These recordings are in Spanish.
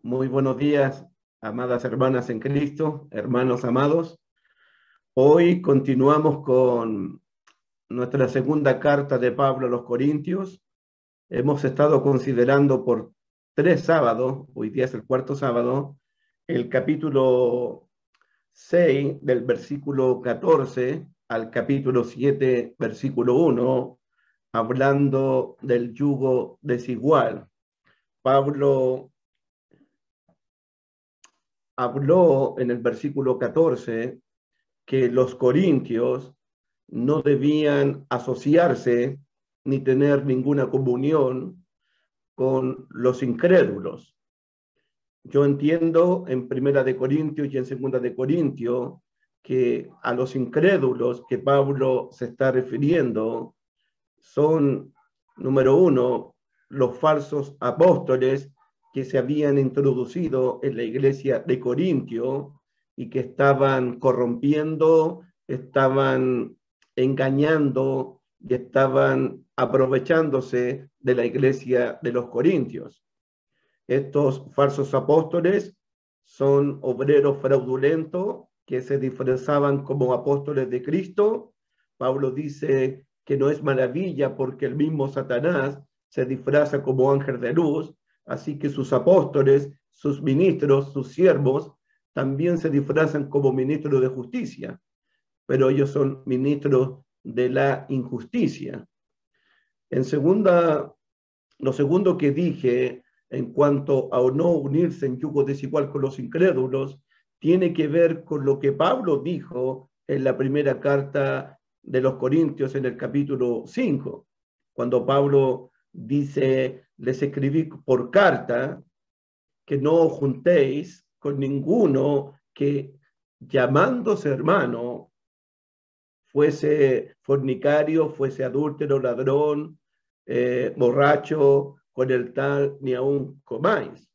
Muy buenos días, amadas hermanas en Cristo, hermanos amados. Hoy continuamos con nuestra segunda carta de Pablo a los Corintios. Hemos estado considerando por 3 sábados, hoy día es el cuarto sábado, el capítulo 6 del versículo 14 al capítulo 7, versículo 1, hablando del yugo desigual. Pablo habló en el versículo 14 que los corintios no debían asociarse ni tener ninguna comunión con los incrédulos. Yo entiendo en Primera de Corintios y en Segunda de Corintios que a los incrédulos que Pablo se está refiriendo son, número uno, los falsos apóstoles que se habían introducido en la iglesia de Corintio y que estaban corrompiendo, estaban engañando y estaban aprovechándose de la iglesia de los corintios. Estos falsos apóstoles son obreros fraudulentos que se disfrazaban como apóstoles de Cristo. Pablo dice que no es maravilla porque el mismo Satanás se disfraza como ángel de luz, así que sus apóstoles, sus ministros, sus siervos, también se disfrazan como ministros de justicia, pero ellos son ministros de la injusticia. Lo segundo que dije en cuanto a no unirse en yugo desigual con los incrédulos, tiene que ver con lo que Pablo dijo en la primera carta de los Corintios en el capítulo 5, cuando Pablo dice, les escribí por carta que no os juntéis con ninguno que llamándose hermano fuese fornicario, fuese adúltero, ladrón, borracho, con el tal ni aún comáis.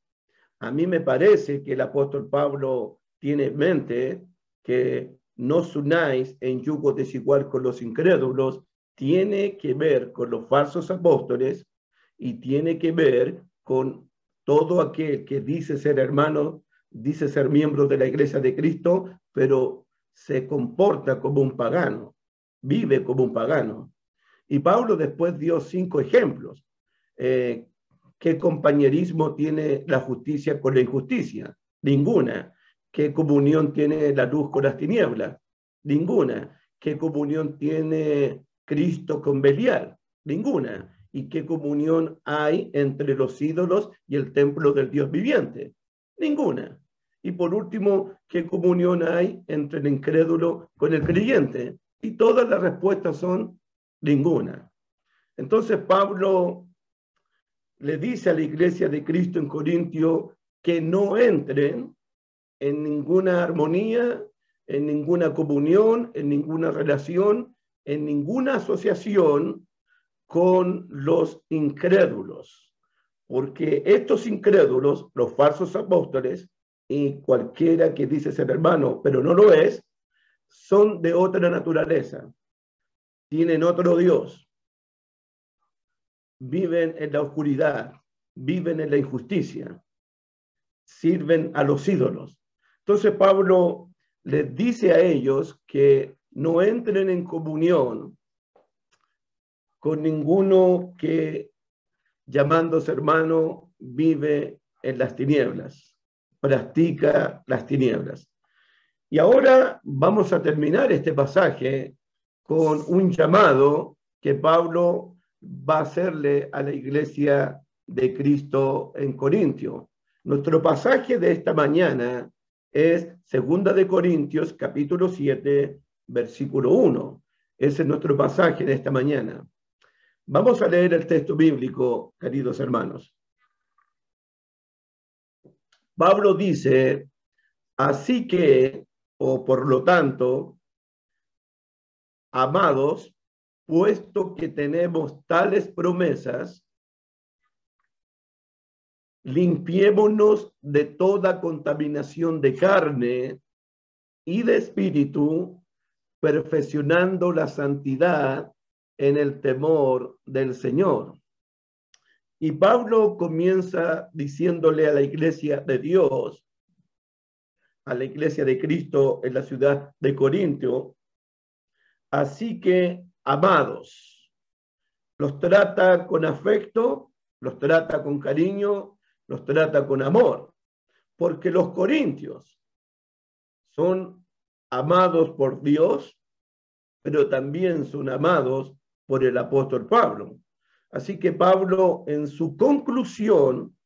A mí me parece que el apóstol Pablo tiene en mente que no os unáis en yugo desigual con los incrédulos, tiene que ver con los falsos apóstoles y tiene que ver con todo aquel que dice ser hermano, dice ser miembro de la iglesia de Cristo, pero se comporta como un pagano, vive como un pagano. Y Pablo después dio 5 ejemplos. ¿Qué compañerismo tiene la justicia con la injusticia? Ninguna. ¿Qué comunión tiene la luz con las tinieblas? Ninguna. ¿Qué comunión tiene Cristo con Belial? Ninguna. ¿Y qué comunión hay entre los ídolos y el templo del Dios viviente? Ninguna. Y por último, ¿qué comunión hay entre el incrédulo con el creyente? Y todas las respuestas son ninguna. Entonces Pablo le dice a la iglesia de Cristo en Corintio que no entren en ninguna armonía, en ninguna comunión, en ninguna relación, en ninguna asociación con los incrédulos, porque estos incrédulos, los falsos apóstoles y cualquiera que dice ser hermano, pero no lo es, son de otra naturaleza, tienen otro Dios, viven en la oscuridad, viven en la injusticia, sirven a los ídolos. Entonces Pablo les dice a ellos que no entren en comunión con ninguno que, llamándose hermano, vive en las tinieblas, practica las tinieblas. Y ahora vamos a terminar este pasaje con un llamado que Pablo va a hacerle a la iglesia de Cristo en Corintio. Nuestro pasaje de esta mañana es 2 de Corintios, capítulo 7, versículo 1. Ese es nuestro pasaje de esta mañana. Vamos a leer el texto bíblico, queridos hermanos. Pablo dice, así que, o por lo tanto, amados, puesto que tenemos tales promesas, limpiémonos de toda contaminación de carne y de espíritu, perfeccionando la santidad en el temor del Señor. Y Pablo comienza diciéndole a la iglesia de Dios, a la iglesia de Cristo en la ciudad de Corintio, así que, amados, los trata con afecto, los trata con cariño, los trata con amor, porque los corintios son amados por Dios, pero también son amados por el apóstol Pablo. Así que Pablo, en su conclusión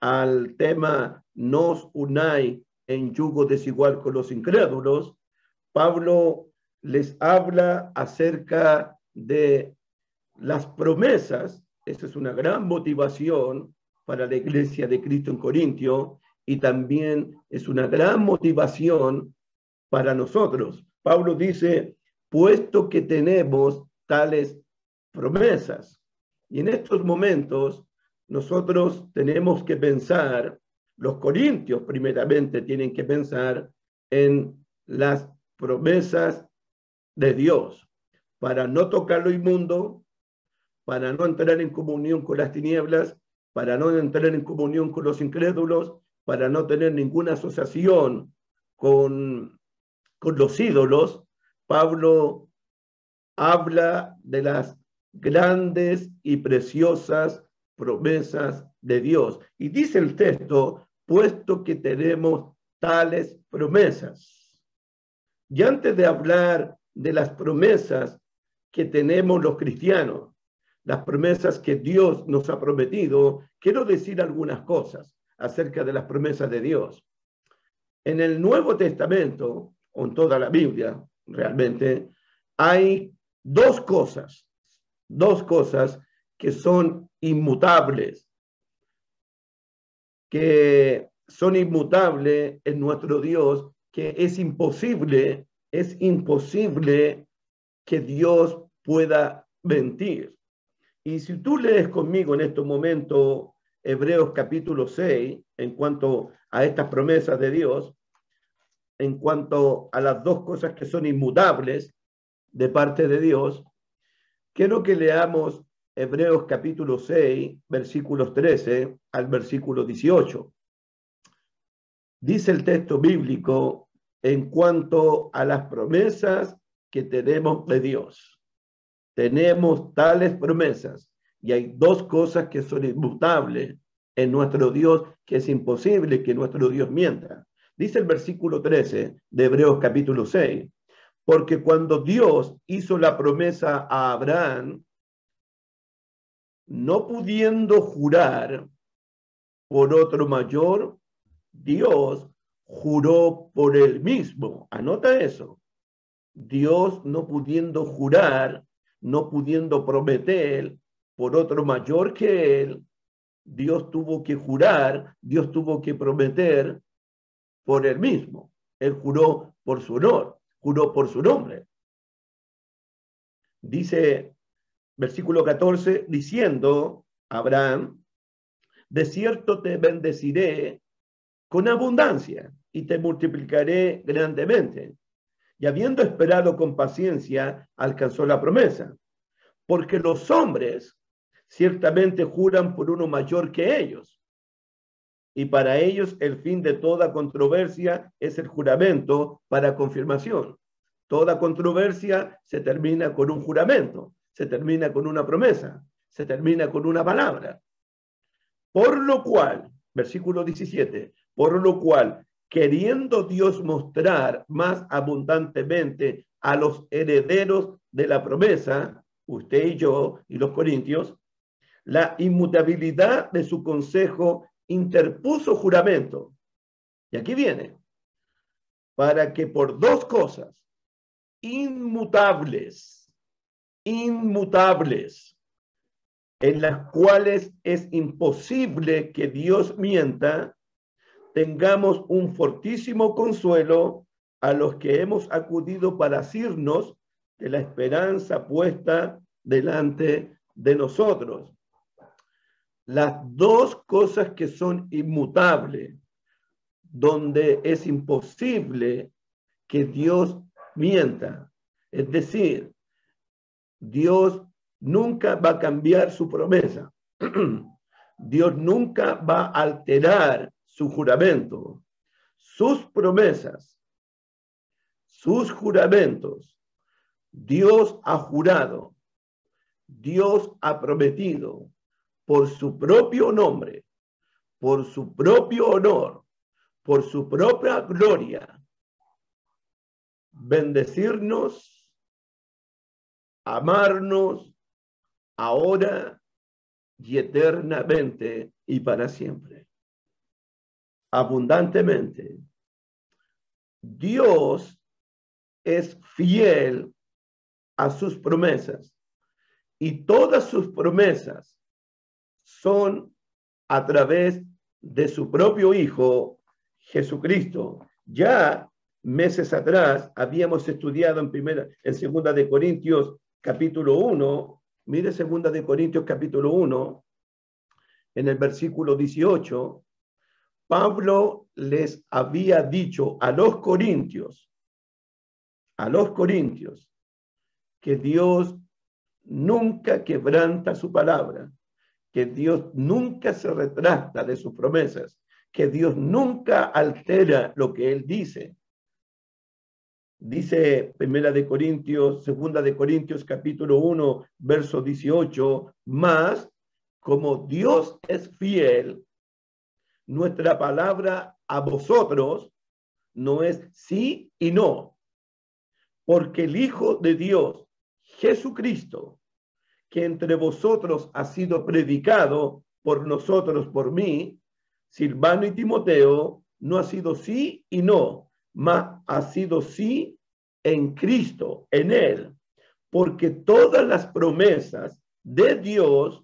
al tema nos unáis en yugo desigual con los incrédulos, Pablo les habla acerca de las promesas. Esa es una gran motivación para la iglesia de Cristo en Corintio y también es una gran motivación para nosotros. Pablo dice, puesto que tenemos tales promesas. Y en estos momentos nosotros tenemos que pensar, los corintios primeramente tienen que pensar en las promesas de Dios, para no tocar lo inmundo, para no entrar en comunión con las tinieblas, para no entrar en comunión con los incrédulos, para no tener ninguna asociación con los ídolos. Pablo habla de las grandes y preciosas promesas de Dios. Y dice el texto, puesto que tenemos tales promesas. Y antes de hablar de las promesas que tenemos los cristianos, las promesas que Dios nos ha prometido, quiero decir algunas cosas acerca de las promesas de Dios. En el Nuevo Testamento, o en toda la Biblia, realmente, hay dos cosas que son inmutables, en nuestro Dios, que es imposible que Dios pueda mentir. Y si tú lees conmigo en este momento Hebreos capítulo 6, en cuanto a estas promesas de Dios, en cuanto a las dos cosas que son inmutables de parte de Dios, quiero que leamos Hebreos capítulo 6, versículos 13 al versículo 18. Dice el texto bíblico en cuanto a las promesas que tenemos de Dios. Tenemos tales promesas y hay dos cosas que son inmutables en nuestro Dios, que es imposible que nuestro Dios mienta. Dice el versículo 13 de Hebreos capítulo 6, porque cuando Dios hizo la promesa a Abraham, no pudiendo jurar por otro mayor, Dios juró por él mismo. Anota eso. Dios no pudiendo jurar, no pudiendo prometer por otro mayor que él, Dios tuvo que jurar, Dios tuvo que prometer por él mismo. Él juró por su honor, juró por su nombre. Dice versículo 14, diciendo Abraham, de cierto te bendeciré con abundancia y te multiplicaré grandemente. Y habiendo esperado con paciencia, alcanzó la promesa. Porque los hombres ciertamente juran por uno mayor que ellos. Y para ellos el fin de toda controversia es el juramento para confirmación. Toda controversia se termina con un juramento, se termina con una promesa, se termina con una palabra. Por lo cual, versículo 17, por lo cual, queriendo Dios mostrar más abundantemente a los herederos de la promesa, usted y yo y los corintios, la inmutabilidad de su consejo, interpuso juramento. Y aquí viene, para que por dos cosas inmutables, en las cuales es imposible que Dios mienta, tengamos un fortísimo consuelo a los que hemos acudido para asirnos de la esperanza puesta delante de nosotros. Las dos cosas que son inmutables, donde es imposible que Dios mienta. Es decir, Dios nunca va a cambiar su promesa. Dios nunca va a alterar su juramento, sus promesas, sus juramentos. Dios ha jurado, Dios ha prometido por su propio nombre, por su propio honor, por su propia gloria, bendecirnos, amarnos ahora y eternamente y para siempre. Abundantemente. Dios es fiel a sus promesas y todas sus promesas son a través de su propio Hijo Jesucristo. Ya meses atrás habíamos estudiado en segunda de Corintios capítulo 1, mire segunda de Corintios capítulo 1, en el versículo 18, Pablo les había dicho a los corintios, que Dios nunca quebranta su palabra, que Dios nunca se retracta de sus promesas, que Dios nunca altera lo que Él dice. Dice segunda de Corintios capítulo 1, verso 18, más como Dios es fiel, nuestra palabra a vosotros no es sí y no, porque el Hijo de Dios, Jesucristo, que entre vosotros ha sido predicado por nosotros, por mí, Silvano y Timoteo, no ha sido sí y no, mas ha sido sí en Cristo, en Él, porque todas las promesas de Dios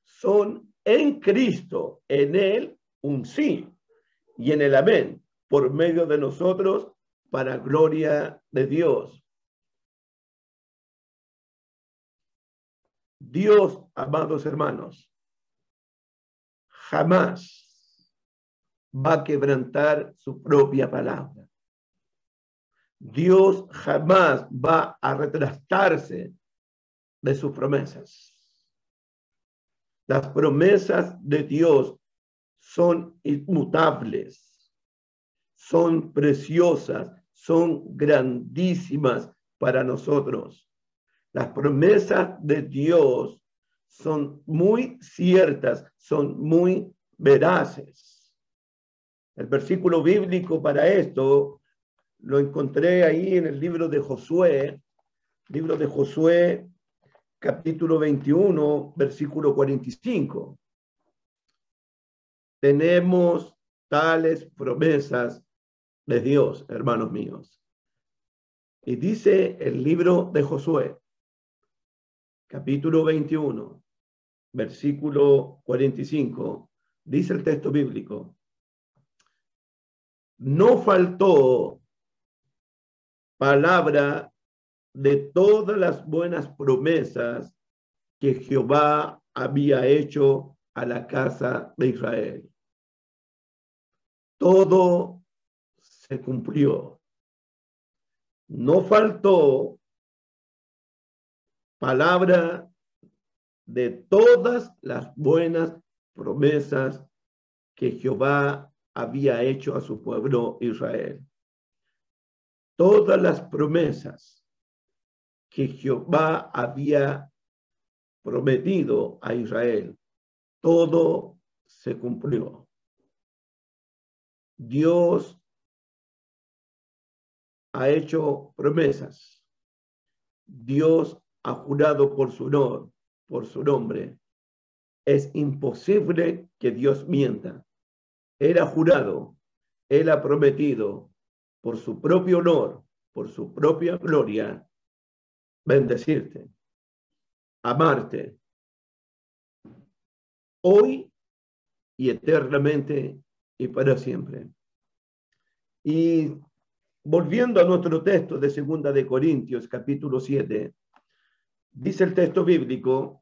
son en Cristo, en Él, un sí, y en el amén, por medio de nosotros, para gloria de Dios. Dios, amados hermanos, jamás va a quebrantar su propia palabra. Dios jamás va a retractarse de sus promesas. Las promesas de Dios son inmutables, son preciosas, son grandísimas para nosotros. Las promesas de Dios son muy ciertas, son muy veraces. El versículo bíblico para esto lo encontré ahí en el libro de Josué, capítulo 21, versículo 45. Tenemos tales promesas de Dios, hermanos míos. Y dice el libro de Josué, capítulo 21, versículo 45, dice el texto bíblico: no faltó palabra de todas las buenas promesas que Jehová había hecho a la casa de Israel. Todo se cumplió. No faltó palabra de todas las buenas promesas que Jehová había hecho a su pueblo Israel. Todas las promesas que Jehová había prometido a Israel, todo se cumplió. Dios ha hecho promesas. Dios ha jurado por su honor, por su nombre. Es imposible que Dios mienta. Él ha jurado, Él ha prometido por su propio honor, por su propia gloria, bendecirte, amarte, hoy y eternamente y para siempre. Y volviendo a nuestro texto de segunda de Corintios, capítulo 7, dice el texto bíblico: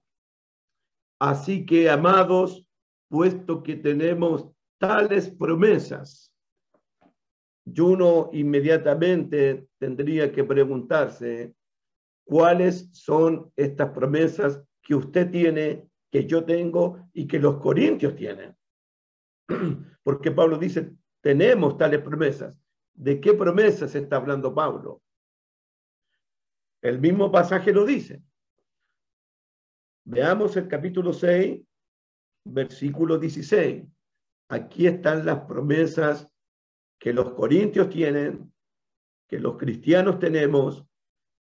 así que, amados, puesto que tenemos tales promesas, y uno inmediatamente tendría que preguntarse: ¿cuáles son estas promesas que usted tiene que yo tengo y que los corintios tienen. Porque Pablo dice, tenemos tales promesas. ¿De qué promesas está hablando Pablo? El mismo pasaje lo dice. Veamos el capítulo 6, versículo 16. Aquí están las promesas que los corintios tienen, que los cristianos tenemos,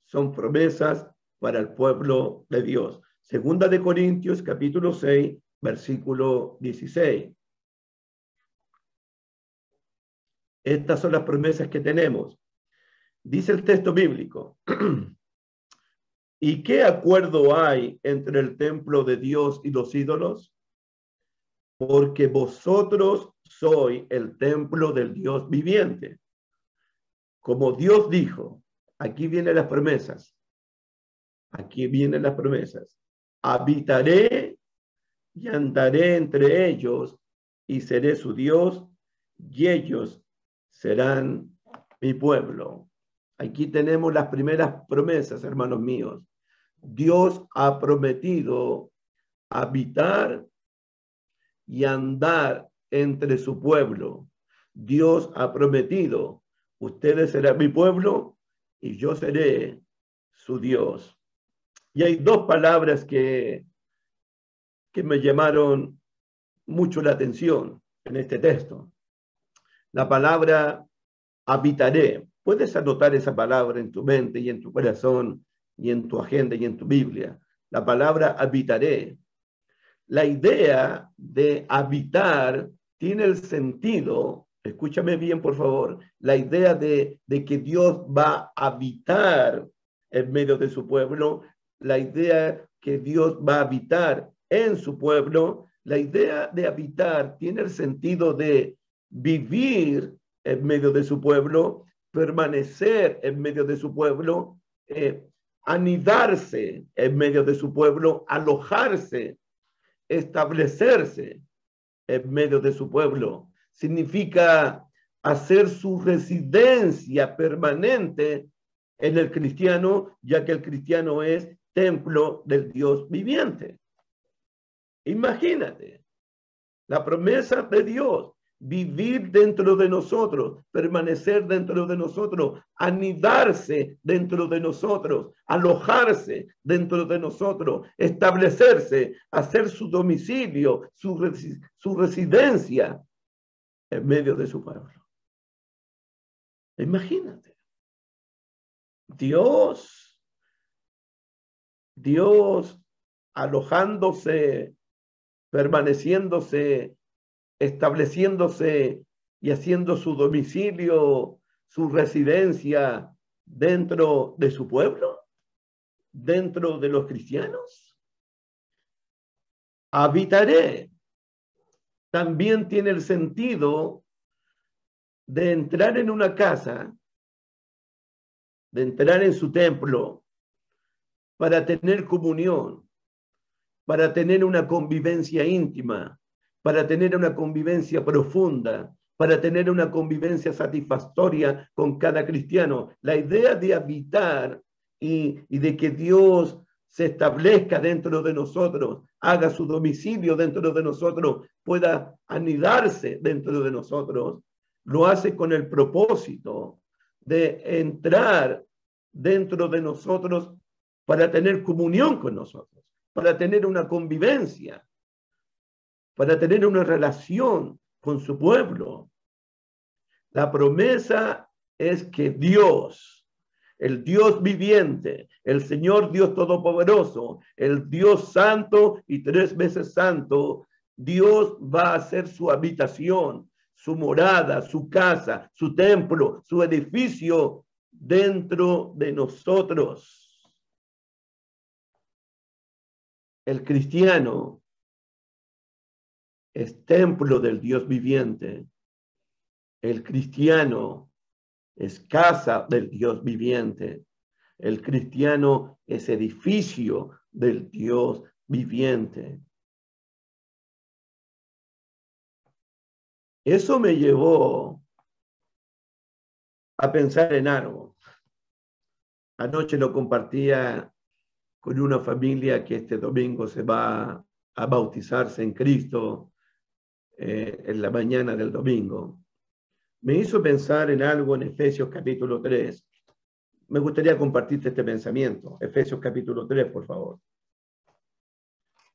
son promesas para el pueblo de Dios. Segunda de Corintios, capítulo 6, versículo 16. Estas son las promesas que tenemos. Dice el texto bíblico, ¿y qué acuerdo hay entre el templo de Dios y los ídolos? Porque vosotros sois el templo del Dios viviente. Como Dios dijo, aquí vienen las promesas. Aquí vienen las promesas. Habitaré y andaré entre ellos y seré su Dios y ellos serán mi pueblo. Aquí tenemos las primeras promesas, hermanos míos. Dios ha prometido habitar y andar entre su pueblo. Dios ha prometido, ustedes serán mi pueblo y yo seré su Dios. Y hay dos palabras que me llamaron mucho la atención en este texto. La palabra habitaré. Puedes anotar esa palabra en tu mente y en tu corazón y en tu agenda y en tu Biblia. La palabra habitaré. La idea de habitar tiene el sentido, escúchame bien por favor, la idea de que Dios va a habitar en medio de su pueblo, la idea que Dios va a habitar en su pueblo, la idea de habitar tiene el sentido de vivir en medio de su pueblo, permanecer en medio de su pueblo, anidarse en medio de su pueblo, alojarse, establecerse en medio de su pueblo. Significa hacer su residencia permanente en el cristiano, ya que el cristiano es templo del Dios viviente. Imagínate la promesa de Dios, vivir dentro de nosotros, permanecer dentro de nosotros, anidarse dentro de nosotros, alojarse dentro de nosotros, establecerse, hacer su domicilio, su residencia en medio de su pueblo. Imagínate. Dios alojándose, permaneciéndose, estableciéndose y haciendo su domicilio, su residencia dentro de su pueblo, dentro de los cristianos. Habitaré también tiene el sentido de entrar en una casa, de entrar en su templo para tener comunión, para tener una convivencia íntima, para tener una convivencia profunda, para tener una convivencia satisfactoria con cada cristiano. La idea de habitar y de que Dios se establezca dentro de nosotros, haga su domicilio dentro de nosotros, pueda anidarse dentro de nosotros, lo hace con el propósito de entrar dentro de nosotros para tener comunión con nosotros, para tener una convivencia, para tener una relación con su pueblo. La promesa es que Dios, el Dios viviente, el Señor Dios Todopoderoso, el Dios santo y 3 veces santo, Dios va a hacer su habitación, su morada, su casa, su templo, su edificio dentro de nosotros. El cristiano es templo del Dios viviente. El cristiano es casa del Dios viviente. El cristiano es edificio del Dios viviente. Eso me llevó a pensar en algo. Anoche lo compartía con una familia que este domingo se va a bautizarse en Cristo en la mañana del domingo, me hizo pensar en algo en Efesios capítulo 3. Me gustaría compartirte este pensamiento. Efesios capítulo 3, por favor.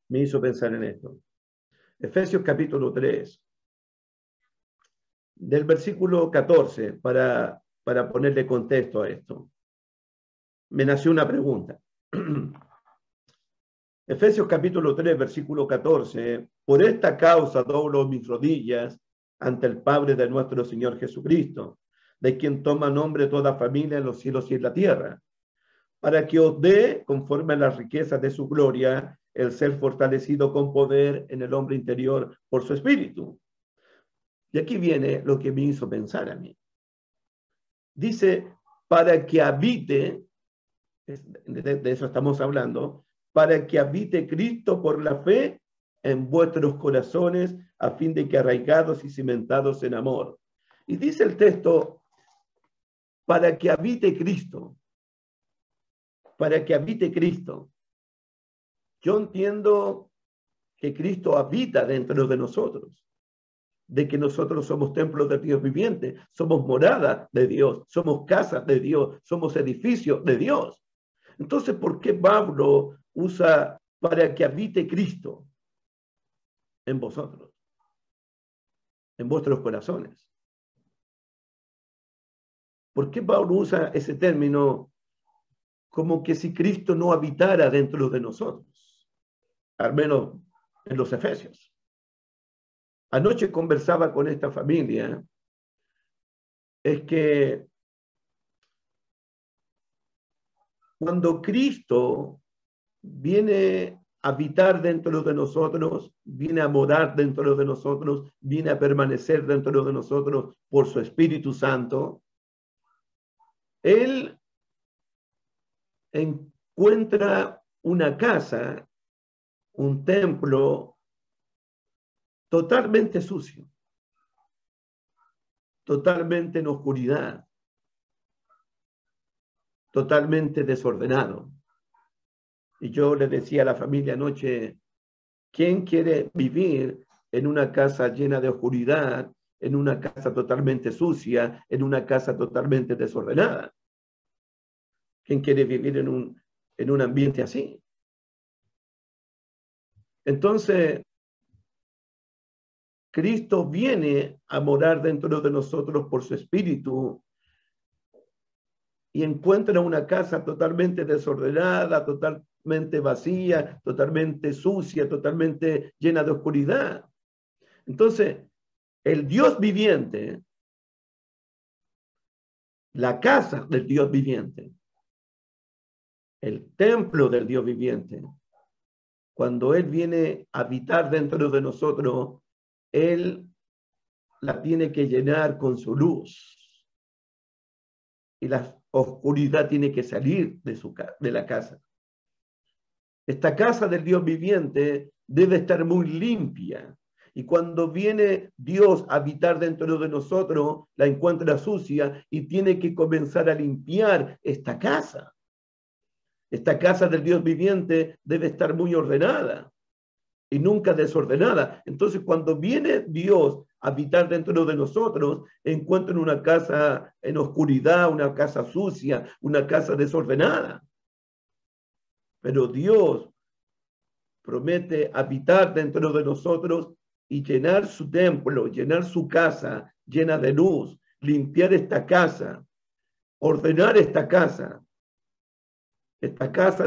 Me hizo pensar en esto. Efesios capítulo 3, del versículo 14, para ponerle contexto a esto. Me nació una pregunta. Efesios capítulo 3, versículo 14. Por esta causa doblo mis rodillas ante el Padre de nuestro Señor Jesucristo, de quien toma nombre toda familia en los cielos y en la tierra, para que os dé, conforme a las riquezas de su gloria, el ser fortalecido con poder en el hombre interior por su espíritu. Y aquí viene lo que me hizo pensar a mí. Dice, para que habite, de eso estamos hablando, para que habite Cristo por la fe en vuestros corazones, a fin de que arraigados y cimentados en amor. Y dice el texto, para que habite Cristo, para que habite Cristo. Yo entiendo que Cristo habita dentro de nosotros, de que nosotros somos templos de Dios viviente, somos morada de Dios, somos casa de Dios, somos edificio de Dios. Entonces, ¿por qué Pablo usa para que habite Cristo en vosotros, en vuestros corazones? ¿Por qué Pablo usa ese término como que si Cristo no habitara dentro de nosotros? Al menos en los Efesios. Anoche conversaba con esta familia, es que cuando Cristo viene a habitar dentro de nosotros, viene a morar dentro de nosotros, viene a permanecer dentro de nosotros por su Espíritu Santo, Él encuentra una casa, un templo totalmente sucio, totalmente en oscuridad, totalmente desordenado. Y yo le decía a la familia anoche, ¿quién quiere vivir en una casa llena de oscuridad, en una casa totalmente sucia, en una casa totalmente desordenada? ¿Quién quiere vivir en un ambiente así? Entonces, Cristo viene a morar dentro de nosotros por su Espíritu y encuentra una casa totalmente desordenada, totalmente vacía, totalmente sucia, totalmente llena de oscuridad. Entonces, el Dios viviente, la casa del Dios viviente, el templo del Dios viviente, cuando Él viene a habitar dentro de nosotros, Él la tiene que llenar con su luz. Y la oscuridad tiene que salir de la casa. Esta casa del Dios viviente debe estar muy limpia. Y cuando viene Dios a habitar dentro de nosotros, la encuentra sucia y tiene que comenzar a limpiar esta casa. Esta casa del Dios viviente debe estar muy ordenada y nunca desordenada. Entonces, cuando viene Dios a habitar dentro de nosotros, encuentran una casa en oscuridad, una casa sucia, una casa desordenada. Pero Dios promete habitar dentro de nosotros y llenar su templo, llenar su casa llena de luz, limpiar esta casa, ordenar esta casa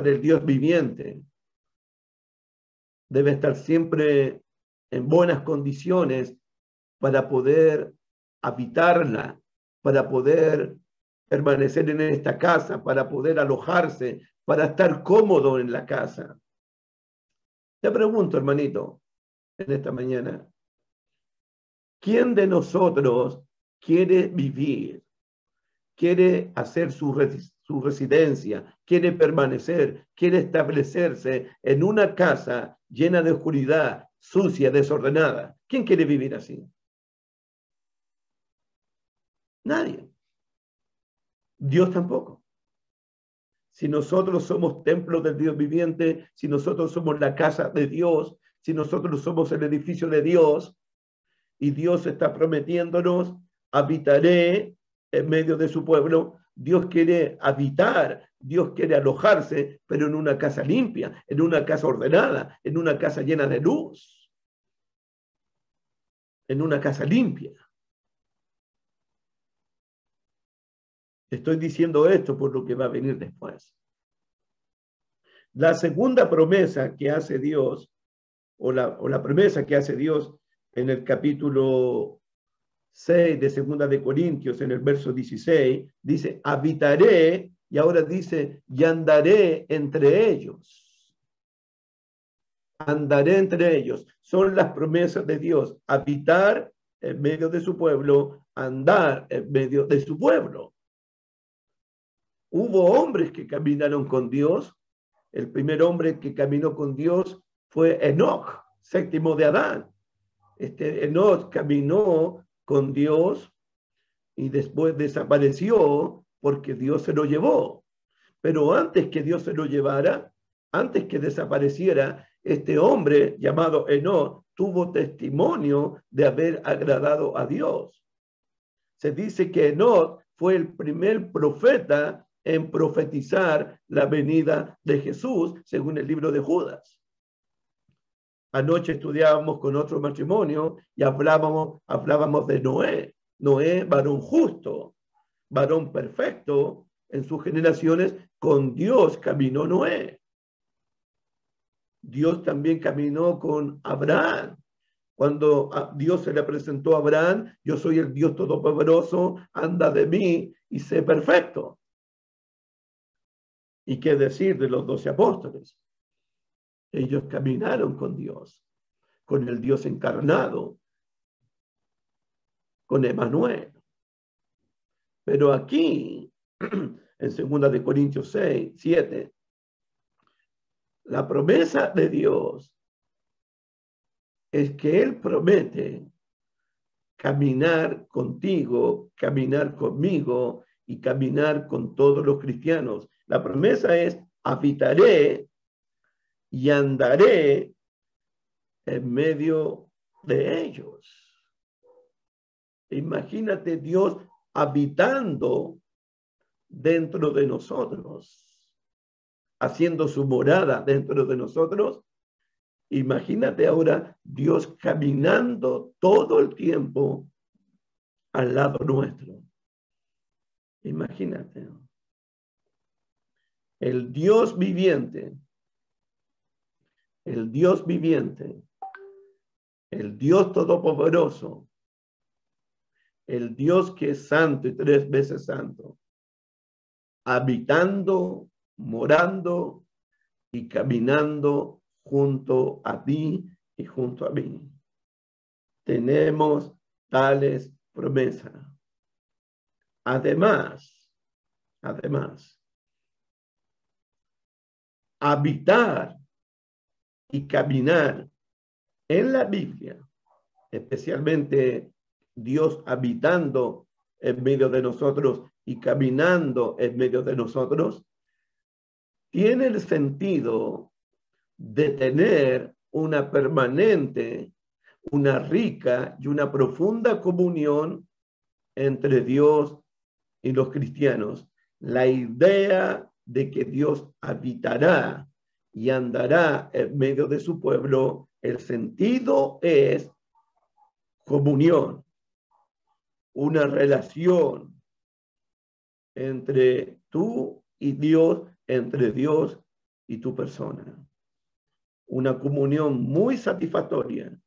del Dios viviente. Debe estar siempre en buenas condiciones para poder habitarla, para poder permanecer en esta casa, para poder alojarse, para estar cómodo en la casa. Te pregunto, hermanito, en esta mañana, ¿quién de nosotros quiere vivir, quiere hacer su residencia, quiere permanecer, quiere establecerse en una casa llena de oscuridad, sucia, desordenada? ¿Quién quiere vivir así? Nadie. Dios tampoco. Si nosotros somos templos del Dios viviente, si nosotros somos la casa de Dios, si nosotros somos el edificio de Dios y Dios está prometiéndonos, habitaré en medio de su pueblo? Dios quiere habitar, Dios quiere alojarse, pero en una casa limpia, en una casa ordenada, en una casa llena de luz, en una casa limpia. Estoy diciendo esto por lo que va a venir después. La segunda promesa que hace Dios, o la promesa que hace Dios en el capítulo 6 de Segunda de Corintios, en el verso 16, dice, habitaré, y ahora dice, y andaré entre ellos. Andaré entre ellos. Son las promesas de Dios. Habitar en medio de su pueblo, andar en medio de su pueblo. Hubo hombres que caminaron con Dios. El primer hombre que caminó con Dios fue Enoc, séptimo de Adán. Enoc caminó con Dios y después desapareció porque Dios se lo llevó. Pero antes que Dios se lo llevara, antes que desapareciera, este hombre llamado Enoc tuvo testimonio de haber agradado a Dios. Se dice que Enoc fue el primer profeta en profetizar la venida de Jesús, según el libro de Judas. Anoche estudiábamos con otro matrimonio y hablábamos de Noé. Noé, varón justo, varón perfecto en sus generaciones, con Dios caminó Noé. Dios también caminó con Abraham. Cuando Dios se le presentó a Abraham, yo soy el Dios todopoderoso, anda de mí y sé perfecto. ¿Y qué decir de los 12 apóstoles? Ellos caminaron con Dios, con el Dios encarnado, con Emmanuel. Pero aquí, en 2 de Corintios 6, 7, la promesa de Dios es que Él promete caminar contigo, caminar conmigo y caminar con todos los cristianos. La promesa es, habitaré y andaré en medio de ellos. Imagínate Dios habitando dentro de nosotros, haciendo su morada dentro de nosotros. Imagínate ahora Dios caminando todo el tiempo al lado nuestro. Imagínate. El Dios viviente, el Dios viviente, el Dios todopoderoso, el Dios que es santo y 3 veces santo, habitando, morando y caminando junto a ti y junto a mí. Tenemos tales promesas. Además, habitar y caminar en la Biblia, especialmente Dios habitando en medio de nosotros y caminando en medio de nosotros, tiene el sentido de tener una permanente, una rica y una profunda comunión entre Dios y los cristianos. La idea de que Dios habitará y andará en medio de su pueblo, el sentido es comunión, una relación entre tú y Dios, entre Dios y tu persona. Una comunión muy satisfactoria,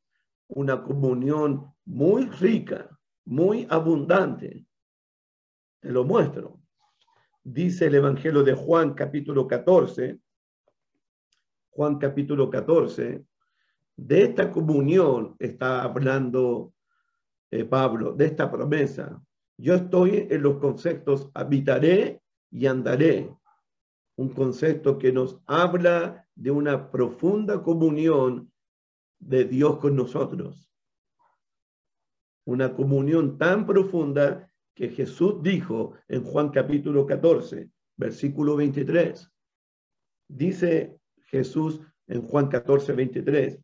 una comunión muy rica, muy abundante. Te lo muestro. Dice el Evangelio de Juan, capítulo 14. Juan, capítulo 14. De esta comunión está hablando Pablo, de esta promesa. Yo estoy en los conceptos habitaré y andaré. Un concepto que nos habla de una profunda comunión de Dios con nosotros. Una comunión tan profunda que Jesús dijo en Juan capítulo 14, versículo 23. Dice Jesús en Juan 14, 23,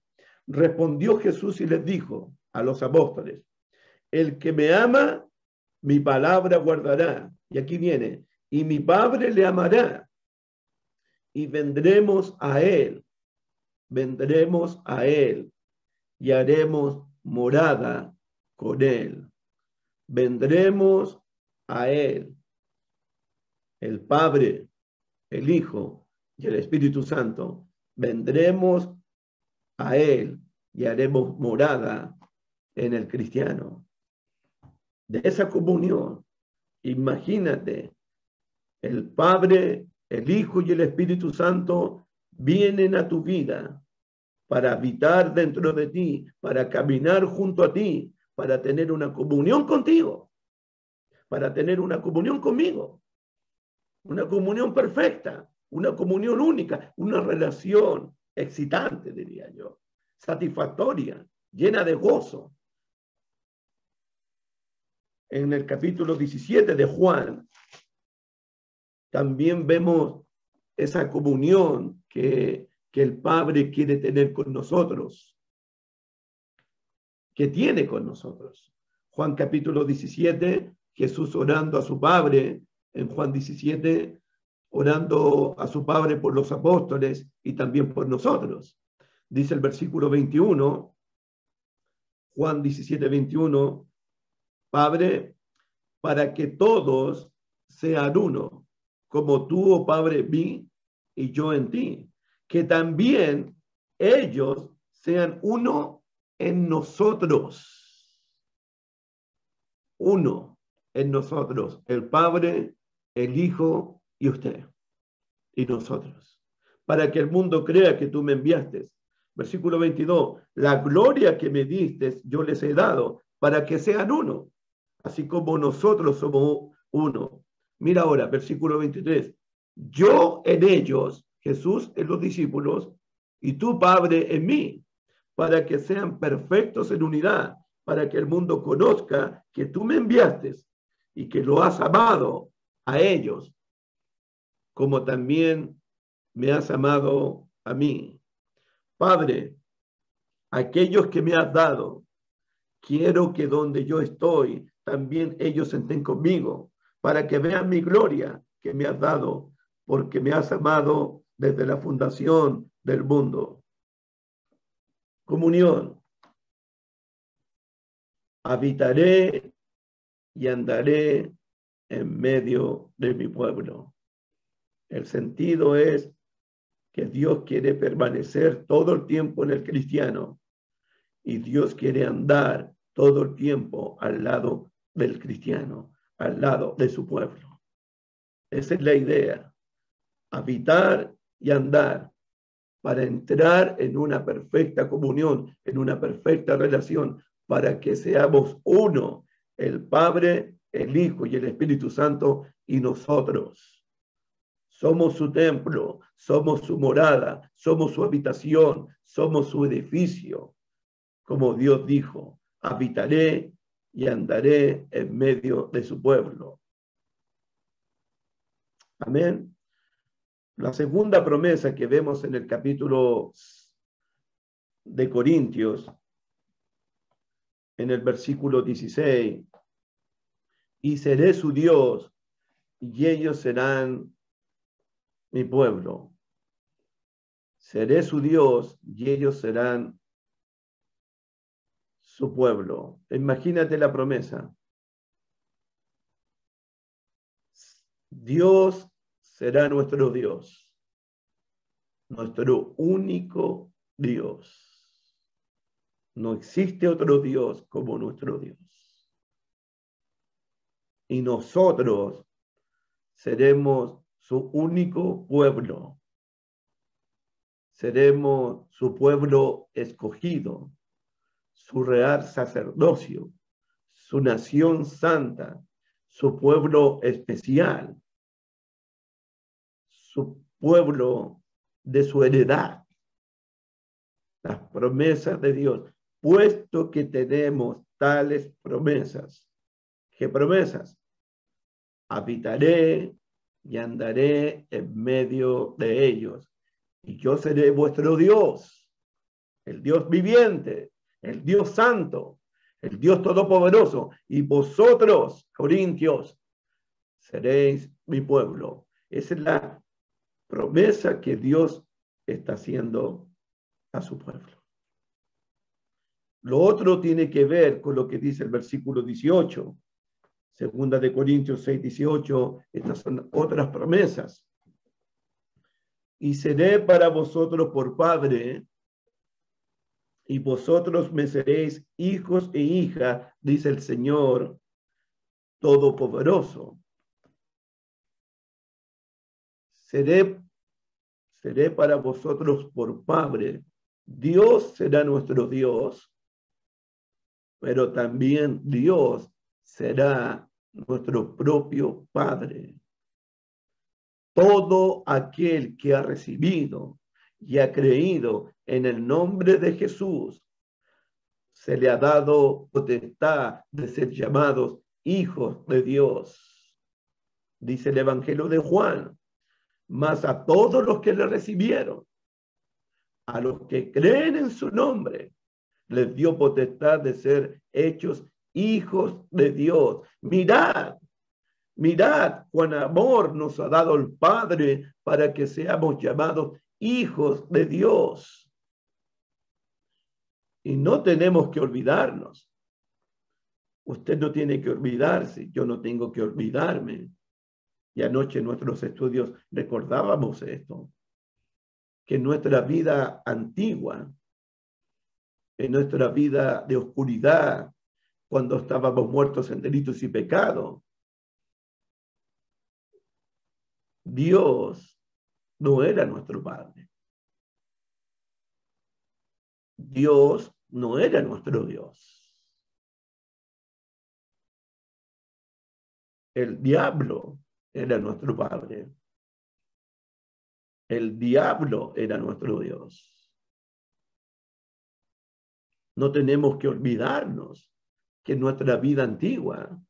Respondió Jesús y les dijo a los apóstoles, el que me ama, mi palabra guardará. Y aquí viene, y mi Padre le amará. Y vendremos a él y haremos morada con él. Vendremos a él, el Padre, el Hijo y el Espíritu Santo. Vendremos a él y haremos morada en el cristiano. De esa comunión, imagínate, el Padre, el Hijo y el Espíritu Santo vienen a tu vida para habitar dentro de ti, para caminar junto a ti, para tener una comunión contigo, para tener una comunión conmigo, una comunión perfecta, una comunión única, una relación excitante, diría yo, satisfactoria, llena de gozo. En el capítulo 17 de Juan, también vemos esa comunión que el Padre quiere tener con nosotros, que tiene con nosotros. Juan capítulo 17, Jesús orando a su Padre, en Juan 17, orando a su Padre por los apóstoles y también por nosotros. Dice el versículo 21, Juan 17, 21, Padre, para que todos sean uno, como tú, oh Padre, en mí y yo en ti, que también ellos sean uno en nosotros. Uno en nosotros, el Padre, el Hijo y usted, y nosotros, para que el mundo crea que tú me enviaste. Versículo 22, la gloria que me diste yo les he dado, para que sean uno, así como nosotros somos uno. Mira ahora, versículo 23, yo en ellos, Jesús en los discípulos, y tú, Padre, en mí, para que sean perfectos en unidad, para que el mundo conozca que tú me enviaste y que lo has amado a ellos, como también me has amado a mí. Padre, aquellos que me has dado, quiero que donde yo estoy, también ellos estén conmigo, para que vean mi gloria que me has dado, porque me has amado desde la fundación del mundo. Comunión. Habitaré y andaré en medio de mi pueblo. El sentido es que Dios quiere permanecer todo el tiempo en el cristiano y Dios quiere andar todo el tiempo al lado del cristiano, al lado de su pueblo. Esa es la idea, habitar y andar para entrar en una perfecta comunión, en una perfecta relación, para que seamos uno, el Padre, el Hijo y el Espíritu Santo y nosotros. Somos su templo, somos su morada, somos su habitación, somos su edificio. Como Dios dijo, habitaré y andaré en medio de su pueblo. Amén. La segunda promesa que vemos en el capítulo de Corintios, en el versículo 16, y seré su Dios y ellos serán mi pueblo. Seré su Dios y ellos serán su pueblo. Imagínate la promesa. Dios será nuestro Dios, nuestro único Dios. No existe otro Dios como nuestro Dios. Y nosotros seremos su único pueblo. Seremos su pueblo escogido, su real sacerdocio, su nación santa, su pueblo especial, su pueblo de su heredad. Las promesas de Dios, puesto que tenemos tales promesas. ¿Qué promesas? Habitaré y andaré en medio de ellos, y yo seré vuestro Dios, el Dios viviente, el Dios santo, el Dios todopoderoso, y vosotros, corintios, seréis mi pueblo. Esa es la promesa que Dios está haciendo a su pueblo. Lo otro tiene que ver con lo que dice el versículo 18. Segunda de Corintios 6, 18. Estas son otras promesas. Y seré para vosotros por padre, y vosotros me seréis hijos e hijas, dice el Señor Todopoderoso. Seré para vosotros por padre. Dios será nuestro Dios, pero también Dios será nuestro propio Padre. Todo aquel que ha recibido y ha creído en el nombre de Jesús, se le ha dado potestad de ser llamados hijos de Dios. Dice el Evangelio de Juan, mas a todos los que le recibieron, a los que creen en su nombre, les dio potestad de ser hechos hijos de Dios. Mirad cuán amor nos ha dado el Padre para que seamos llamados hijos de Dios. Y no tenemos que olvidarnos. Usted no tiene que olvidarse, yo no tengo que olvidarme. Y anoche en nuestros estudios recordábamos esto, que en nuestra vida antigua, en nuestra vida de oscuridad, cuando estábamos muertos en delitos y pecados, Dios no era nuestro Padre. Dios no era nuestro Dios. El diablo era nuestro Padre. El diablo era nuestro Dios. No tenemos que olvidarnos que en nuestra vida antigua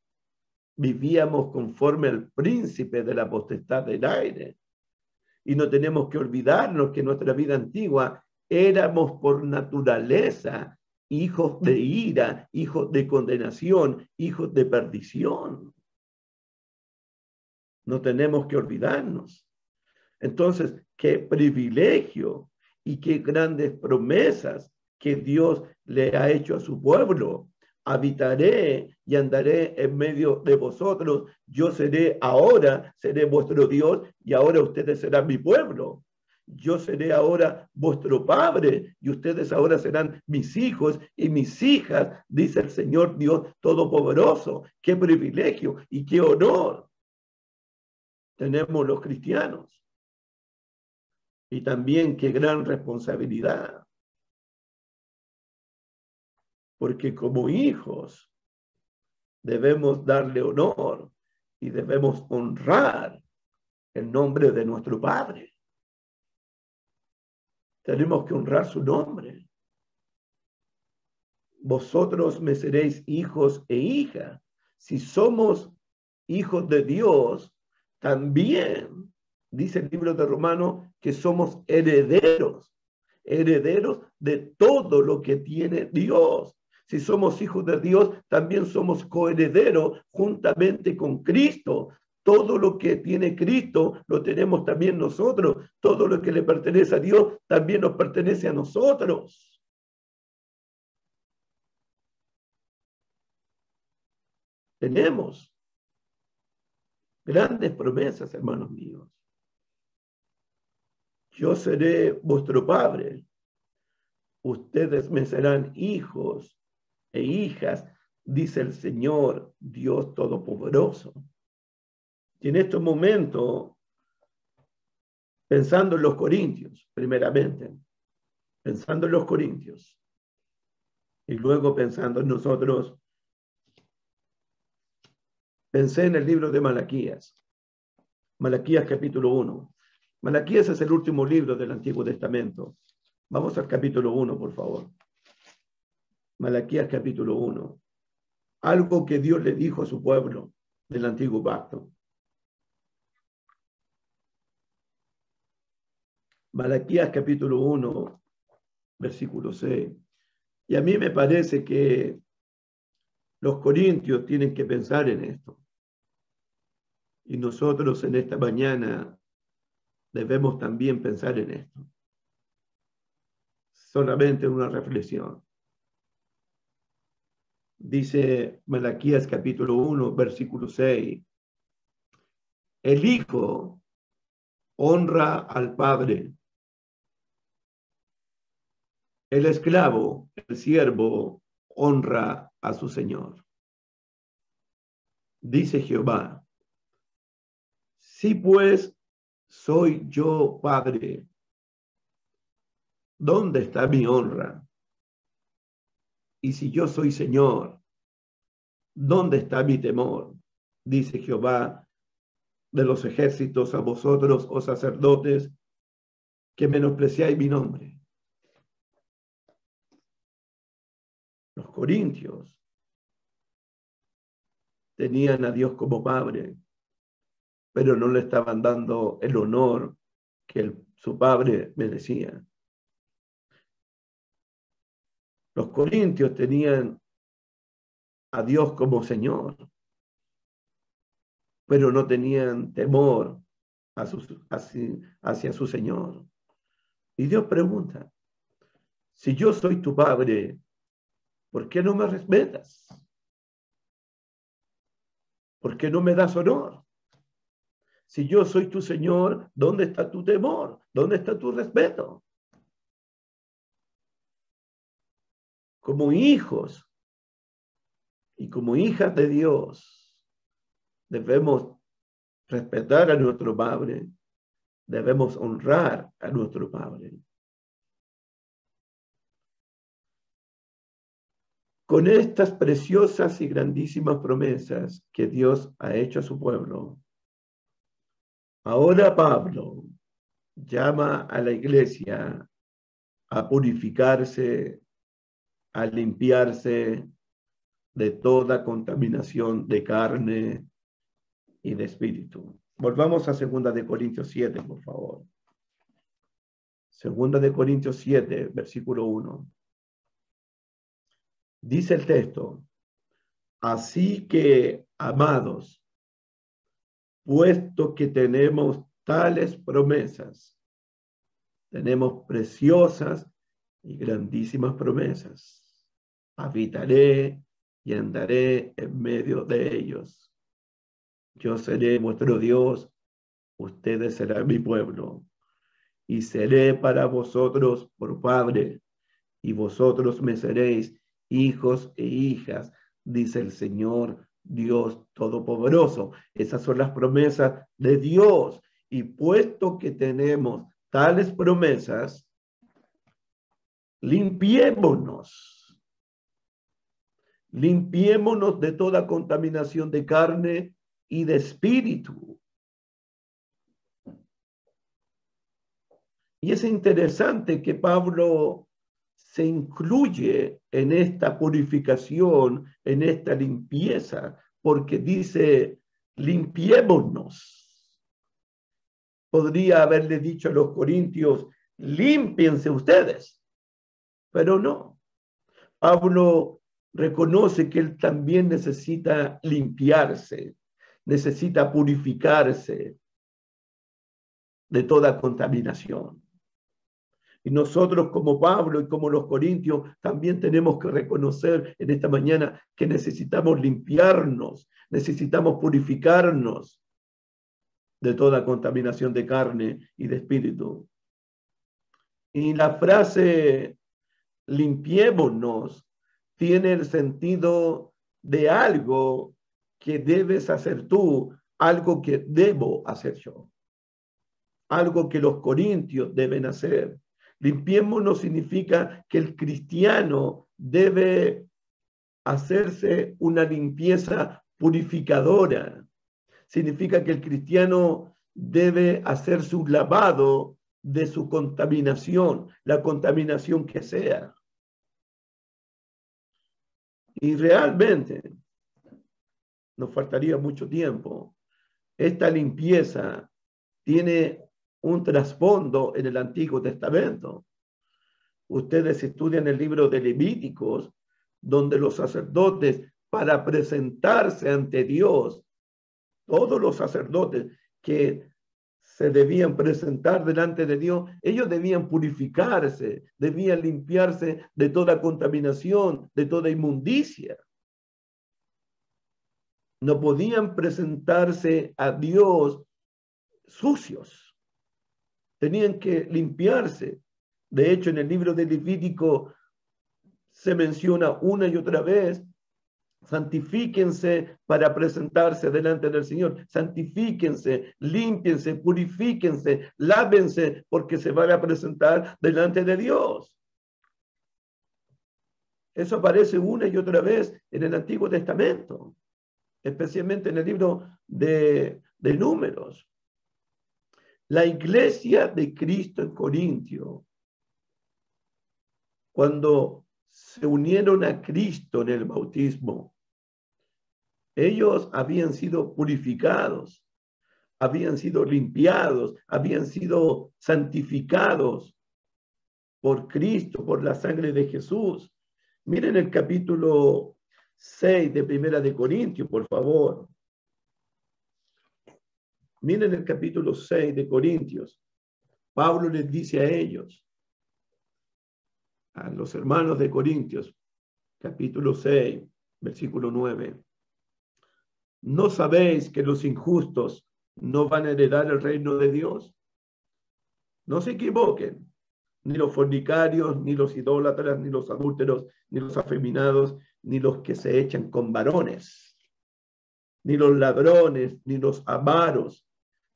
vivíamos conforme al príncipe de la potestad del aire. Y no tenemos que olvidarnos que en nuestra vida antigua éramos por naturaleza hijos de ira, hijos de condenación, hijos de perdición. No tenemos que olvidarnos. Entonces, qué privilegio y qué grandes promesas que Dios le ha hecho a su pueblo. Habitaré y andaré en medio de vosotros. Yo seré vuestro Dios, y ahora ustedes serán mi pueblo. Yo seré ahora vuestro Padre, y ustedes ahora serán mis hijos y mis hijas, dice el Señor Dios Todopoderoso. Qué privilegio y qué honor tenemos los cristianos. Y también qué gran responsabilidad. Porque como hijos debemos darle honor y debemos honrar el nombre de nuestro Padre. Tenemos que honrar su nombre. Vosotros me seréis hijos e hijas. Si somos hijos de Dios, también dice el libro de Romanos que somos herederos de todo lo que tiene Dios. Si somos hijos de Dios, también somos coherederos juntamente con Cristo. Todo lo que tiene Cristo lo tenemos también nosotros. Todo lo que le pertenece a Dios también nos pertenece a nosotros. Tenemos grandes promesas, hermanos míos. Yo seré vuestro Padre. Ustedes me serán hijos e hijas, dice el Señor Dios Todopoderoso. Y en estos momentos, pensando en los corintios, primeramente, pensando en los corintios, y luego pensando en nosotros, pensé en el libro de Malaquías. Malaquías capítulo 1. Malaquías es el último libro del Antiguo Testamento. Vamos al capítulo 1, por favor. Malaquías capítulo 1. Algo que Dios le dijo a su pueblo del Antiguo Pacto. Malaquías capítulo 1, versículo 6. Y a mí me parece que los corintios tienen que pensar en esto. Y nosotros en esta mañana debemos también pensar en esto. Solamente una reflexión. Dice Malaquías capítulo 1, versículo 6. El Hijo honra al Padre. El esclavo, el siervo, honra a su Señor. Dice Jehová, si pues soy yo Padre, ¿dónde está mi honra? Y si yo soy Señor, ¿dónde está mi temor? Dice Jehová de los ejércitos a vosotros, oh sacerdotes, que menospreciáis mi nombre. Los corintios tenían a Dios como Padre, pero no le estaban dando el honor que su Padre merecía. Los corintios tenían a Dios como Señor, pero no tenían temor hacia su Señor. Y Dios pregunta, si yo soy tu Padre, ¿por qué no me respetas? ¿Por qué no me das honor? Si yo soy tu Señor, ¿dónde está tu temor? ¿Dónde está tu respeto? Como hijos y como hijas de Dios, debemos respetar a nuestro Padre, debemos honrar a nuestro Padre. Con estas preciosas y grandísimas promesas que Dios ha hecho a su pueblo, ahora Pablo llama a la iglesia a purificarse, a limpiarse de toda contaminación de carne y de espíritu. Volvamos a 2 Corintios 7, por favor. 2 Corintios 7, versículo 1. Dice el texto, así que, amados, puesto que tenemos tales promesas, tenemos preciosas y grandísimas promesas. Habitaré y andaré en medio de ellos. Yo seré vuestro Dios, ustedes serán mi pueblo, y seré para vosotros por Padre, y vosotros me seréis hijos e hijas, dice el Señor Dios Todopoderoso. Esas son las promesas de Dios. Y puesto que tenemos tales promesas, limpiémonos de toda contaminación de carne y de espíritu. Y es interesante que Pablo se incluye en esta purificación, en esta limpieza, porque dice, limpiémonos. Podría haberle dicho a los corintios, límpiense ustedes, pero no. Pablo reconoce que él también necesita limpiarse, necesita purificarse de toda contaminación. Y nosotros como Pablo y como los corintios también tenemos que reconocer en esta mañana que necesitamos limpiarnos, necesitamos purificarnos de toda contaminación de carne y de espíritu. Y la frase limpiémonos tiene el sentido de algo que debes hacer tú, algo que debo hacer yo, algo que los corintios deben hacer. Limpiémonos significa que el cristiano debe hacerse una limpieza purificadora. Significa que el cristiano debe hacerse un lavado de su contaminación, la contaminación que sea. Y realmente nos faltaría mucho tiempo. Esta limpieza tiene un trasfondo en el Antiguo Testamento. Ustedes estudian el libro de Levíticos, donde los sacerdotes, para presentarse ante Dios, todos los sacerdotes que se debían presentar delante de Dios, ellos debían purificarse, debían limpiarse de toda contaminación, de toda inmundicia. No podían presentarse a Dios sucios. Tenían que limpiarse. De hecho, en el libro de Levítico se menciona una y otra vez: santifíquense para presentarse delante del Señor. Santifíquense, límpiense, purifíquense, lávense, porque se van a presentar delante de Dios. Eso aparece una y otra vez en el Antiguo Testamento, especialmente en el libro de Números. La iglesia de Cristo en Corintio, cuando se unieron a Cristo en el bautismo, ellos habían sido purificados, habían sido limpiados, habían sido santificados por Cristo, por la sangre de Jesús. Miren el capítulo 6 de Primera de Corintios, por favor. Miren el capítulo 6 de Corintios. Pablo les dice a ellos, a los hermanos de Corintios, capítulo 6, versículo 9. ¿No sabéis que los injustos no van a heredar el reino de Dios? No se equivoquen, ni los fornicarios, ni los idólatras, ni los adúlteros, ni los afeminados, ni los que se echan con varones, ni los ladrones, ni los avaros,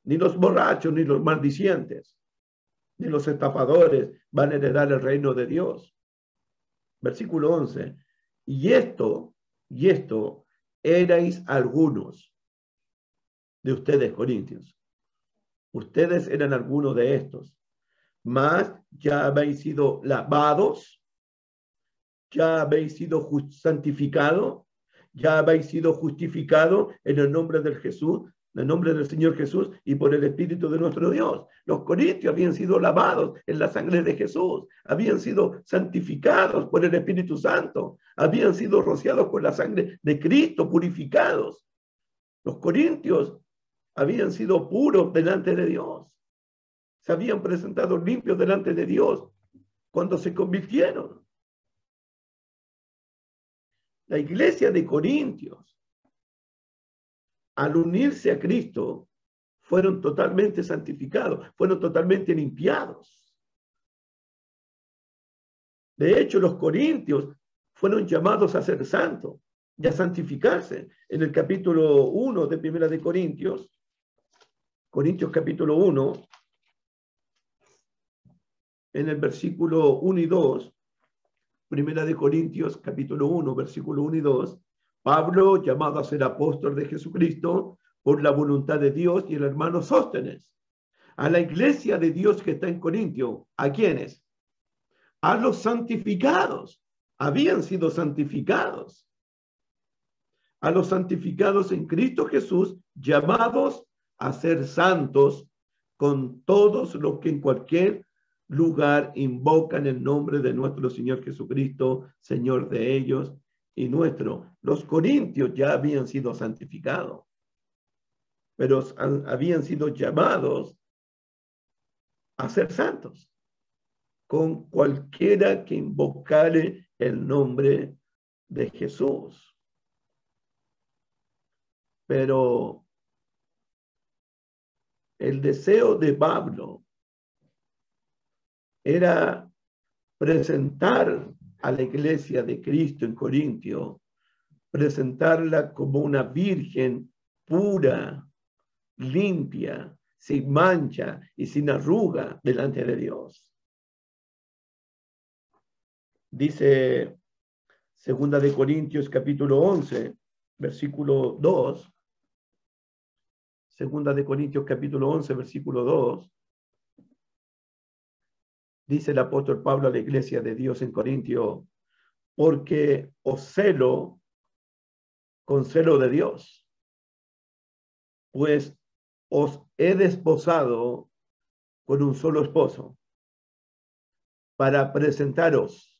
ni los borrachos, ni los maldicientes, ni los estafadores van a heredar el reino de Dios. Versículo 11. Y esto, erais algunos de ustedes, corintios. Ustedes eran algunos de estos, mas ya habéis sido lavados, ya habéis sido santificados, ya habéis sido justificados en el nombre del Jesús, en el nombre del Señor Jesús y por el Espíritu de nuestro Dios. Los corintios habían sido lavados en la sangre de Jesús, habían sido santificados por el Espíritu Santo, habían sido rociados con la sangre de Cristo, purificados. Los corintios habían sido puros delante de Dios, se habían presentado limpios delante de Dios cuando se convirtieron. La iglesia de Corintios, al unirse a Cristo, fueron totalmente santificados, fueron totalmente limpiados. De hecho, los corintios fueron llamados a ser santos y a santificarse. En el capítulo 1 de Primera de Corintios capítulo 1, en el versículo 1 y 2, Primera de Corintios capítulo 1, versículo 1 y 2, Pablo, llamado a ser apóstol de Jesucristo por la voluntad de Dios, y el hermano Sóstenes, a la iglesia de Dios que está en Corintio. ¿A quiénes? A los santificados. Habían sido santificados. A los santificados en Cristo Jesús, llamados a ser santos, con todos los que en cualquier lugar invocan el nombre de nuestro Señor Jesucristo, Señor de ellos y nuestro. Los corintios ya habían sido santificados, pero habían sido llamados a ser santos, con cualquiera que invocare el nombre de Jesús. Pero el deseo de Pablo era presentar a la iglesia de Cristo en Corintio, presentarla como una virgen pura, limpia, sin mancha y sin arruga delante de Dios. Dice 2 de Corintios capítulo 11, versículo 2. 2 de Corintios capítulo 11, versículo 2. Dice el apóstol Pablo a la iglesia de Dios en Corintio: porque os celo con celo de Dios, pues os he desposado con un solo esposo, para presentaros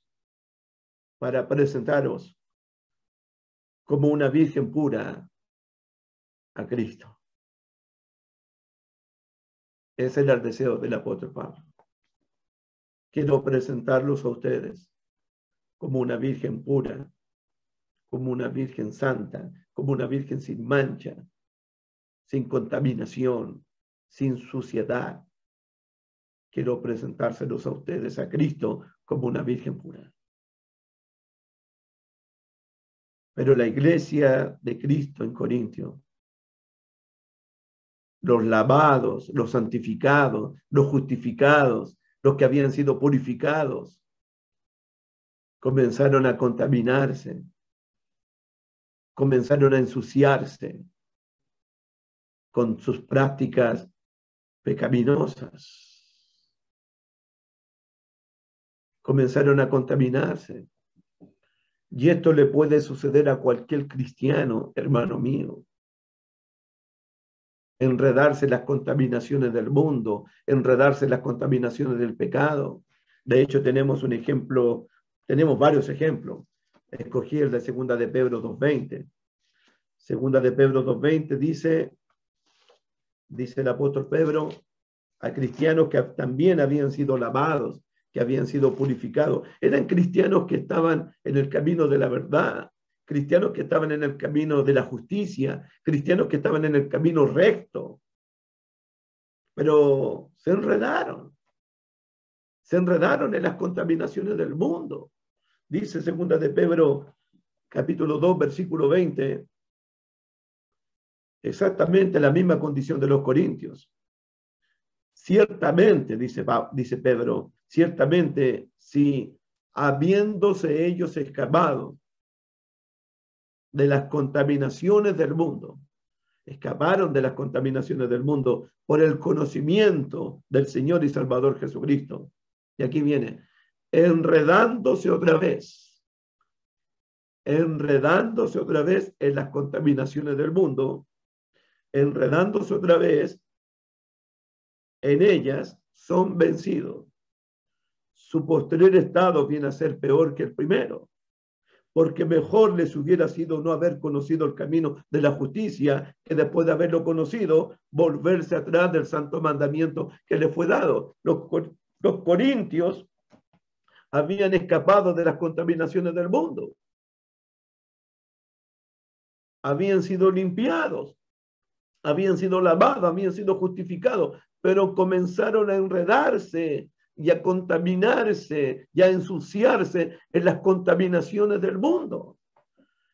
como una virgen pura a Cristo. Ese era el deseo del apóstol Pablo. Quiero presentarlos a ustedes como una virgen pura, como una virgen santa, como una virgen sin mancha, sin contaminación, sin suciedad. Quiero presentárselos a ustedes, a Cristo, como una virgen pura. Pero la iglesia de Cristo en Corintio, los lavados, los santificados, los justificados, los que habían sido purificados, comenzaron a contaminarse, comenzaron a ensuciarse con sus prácticas pecaminosas. Comenzaron a contaminarse. Y esto le puede suceder a cualquier cristiano, hermano mío. Enredarse las contaminaciones del mundo, enredarse las contaminaciones del pecado. De hecho, tenemos un ejemplo, tenemos varios ejemplos. Escogí el de Segunda de Pedro 2:20. Segunda de Pedro 2:20 dice el apóstol Pedro a cristianos que también habían sido lavados, que habían sido purificados. Eran cristianos que estaban en el camino de la verdad, cristianos que estaban en el camino de la justicia, cristianos que estaban en el camino recto. Pero se enredaron en las contaminaciones del mundo. Dice Segunda de Pedro, capítulo 2, versículo 20, exactamente la misma condición de los corintios. Ciertamente, dice Pedro, ciertamente, si habiéndose ellos escapado de las contaminaciones del mundo, escaparon de las contaminaciones del mundo por el conocimiento del Señor y Salvador Jesucristo. Y aquí viene, enredándose otra vez en las contaminaciones del mundo, enredándose otra vez en ellas, son vencidos. Su posterior estado viene a ser peor que el primero, porque mejor les hubiera sido no haber conocido el camino de la justicia que después de haberlo conocido, volverse atrás del santo mandamiento que les fue dado. Los corintios habían escapado de las contaminaciones del mundo. Habían sido limpiados, habían sido lavados, habían sido justificados, pero comenzaron a enredarse y a contaminarse y a ensuciarse en las contaminaciones del mundo,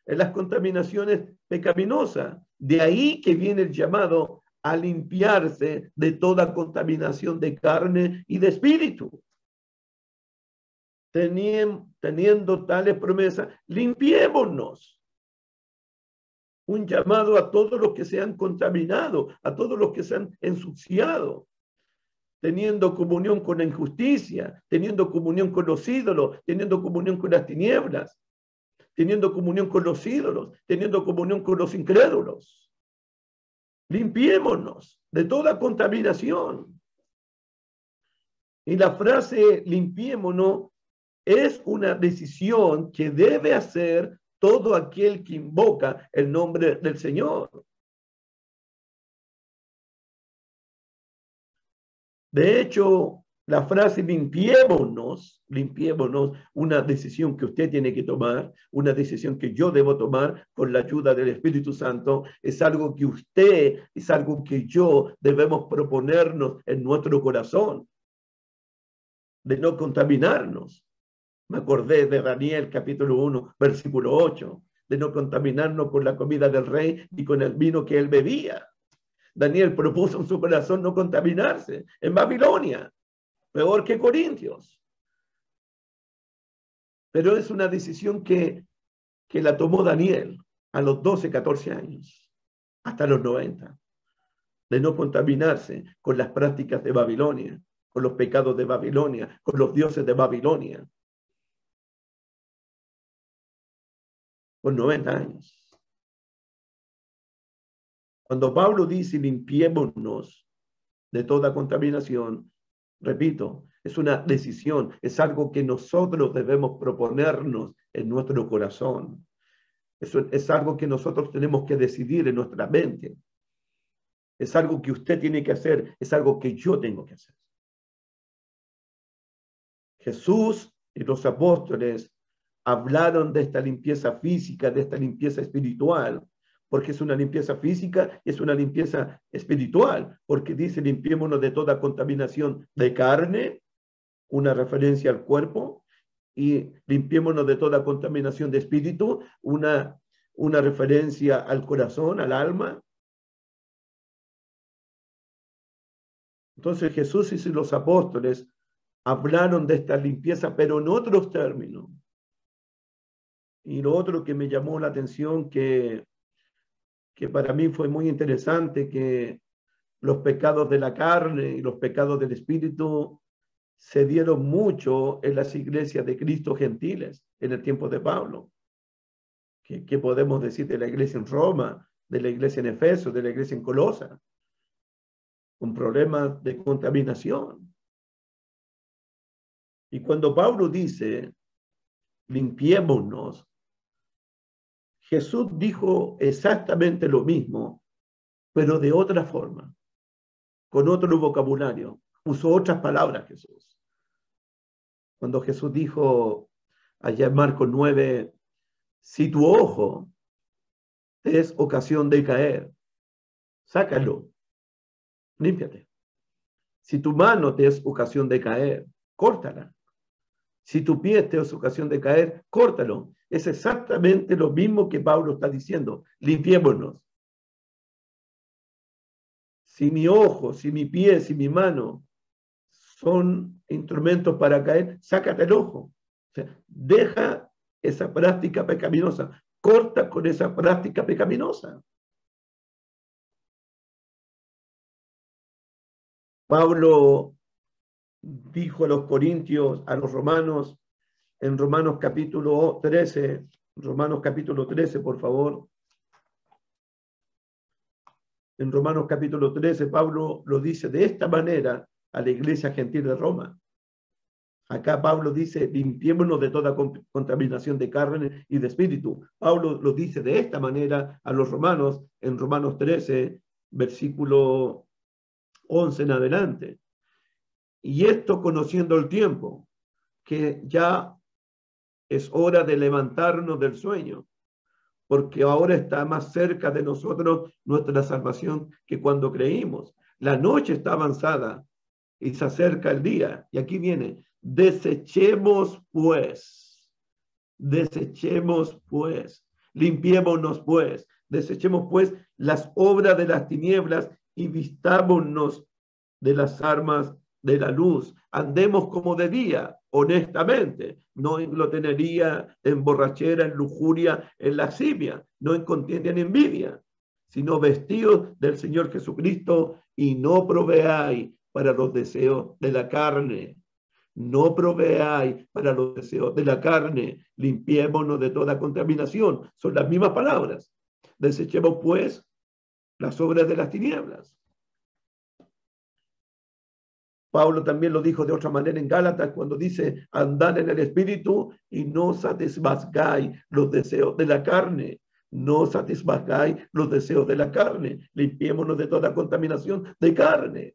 en las contaminaciones pecaminosas. De ahí que viene el llamado a limpiarse de toda contaminación de carne y de espíritu. Teniendo tales promesas, limpiémonos. Un llamado a todos los que se han contaminado, a todos los que se han ensuciado, teniendo comunión con la injusticia, teniendo comunión con los ídolos, teniendo comunión con las tinieblas, teniendo comunión con los ídolos, teniendo comunión con los incrédulos. Limpiémonos de toda contaminación. Y la frase limpiémonos es una decisión que debe hacer todo aquel que invoca el nombre del Señor. De hecho, la frase limpiémonos, una decisión que usted tiene que tomar, una decisión que yo debo tomar con la ayuda del Espíritu Santo, es algo que usted, es algo que yo debemos proponernos en nuestro corazón, de no contaminarnos. Me acordé de Daniel capítulo 1, versículo 8, de no contaminarnos con la comida del rey y con el vino que él bebía. Daniel propuso en su corazón no contaminarse en Babilonia, peor que Corintios. Pero es una decisión que la tomó Daniel a los 12, 14 años, hasta los 90, de no contaminarse con las prácticas de Babilonia, con los pecados de Babilonia, con los dioses de Babilonia. Con 90 años. Cuando Pablo dice limpiémonos de toda contaminación, repito, Es una decisión, es algo que nosotros debemos proponernos en nuestro corazón. Eso es algo que nosotros tenemos que decidir en nuestra mente. Es algo que usted tiene que hacer, es algo que yo tengo que hacer. Jesús y los apóstoles hablaron de esta limpieza física, de esta limpieza espiritual, porque es una limpieza física y es una limpieza espiritual, porque dice limpiémonos de toda contaminación de carne, una referencia al cuerpo, y limpiémonos de toda contaminación de espíritu, una referencia al corazón, al alma. Entonces Jesús y los apóstoles hablaron de esta limpieza, pero en otros términos. Y lo otro que me llamó la atención, que para mí fue muy interesante, que los pecados de la carne y los pecados del espíritu se dieron mucho en las iglesias de Cristo gentiles en el tiempo de Pablo. ¿Qué podemos decir de la iglesia en Roma, de la iglesia en Efeso, de la iglesia en Colosa? Un problema de contaminación. Y cuando Pablo dice, limpiémonos, Jesús dijo exactamente lo mismo, pero de otra forma, con otro vocabulario. Usó otras palabras Jesús. Cuando Jesús dijo allá en Marcos 9, si tu ojo es ocasión de caer, sácalo, límpiate. Si tu mano te es ocasión de caer, córtala. Si tu pie te es ocasión de caer, córtalo. Es exactamente lo mismo que Pablo está diciendo. Limpiémonos. Si mi ojo, si mi pie, si mi mano son instrumentos para caer, sácate el ojo. O sea, deja esa práctica pecaminosa. Corta con esa práctica pecaminosa. Pablo dijo a los corintios, a los romanos, en Romanos capítulo 13, por favor. En Romanos capítulo 13, Pablo lo dice de esta manera a la iglesia gentil de Roma. Acá Pablo dice, limpiémonos de toda contaminación de carne y de espíritu. Pablo lo dice de esta manera a los romanos, en Romanos 13, versículo 11 en adelante. Y esto conociendo el tiempo, que ya es hora de levantarnos del sueño, porque ahora está más cerca de nosotros nuestra salvación que cuando creímos. La noche está avanzada y se acerca el día. Y aquí viene, desechemos pues, limpiémonos pues, desechemos pues las obras de las tinieblas y vistámonos de las armas de la luz. Andemos como de día, honestamente, no en glotonería, en borrachera, en lujuria, en lascivia, no en contienda, en envidia, sino vestidos del Señor Jesucristo y no proveáis para los deseos de la carne. No proveáis para los deseos de la carne. Limpiémonos de toda contaminación. Son las mismas palabras. Desechemos pues las obras de las tinieblas. Pablo también lo dijo de otra manera en Gálatas cuando dice, andad en el espíritu y no satisfagáis los deseos de la carne. No satisfagáis los deseos de la carne. Limpiémonos de toda contaminación de carne.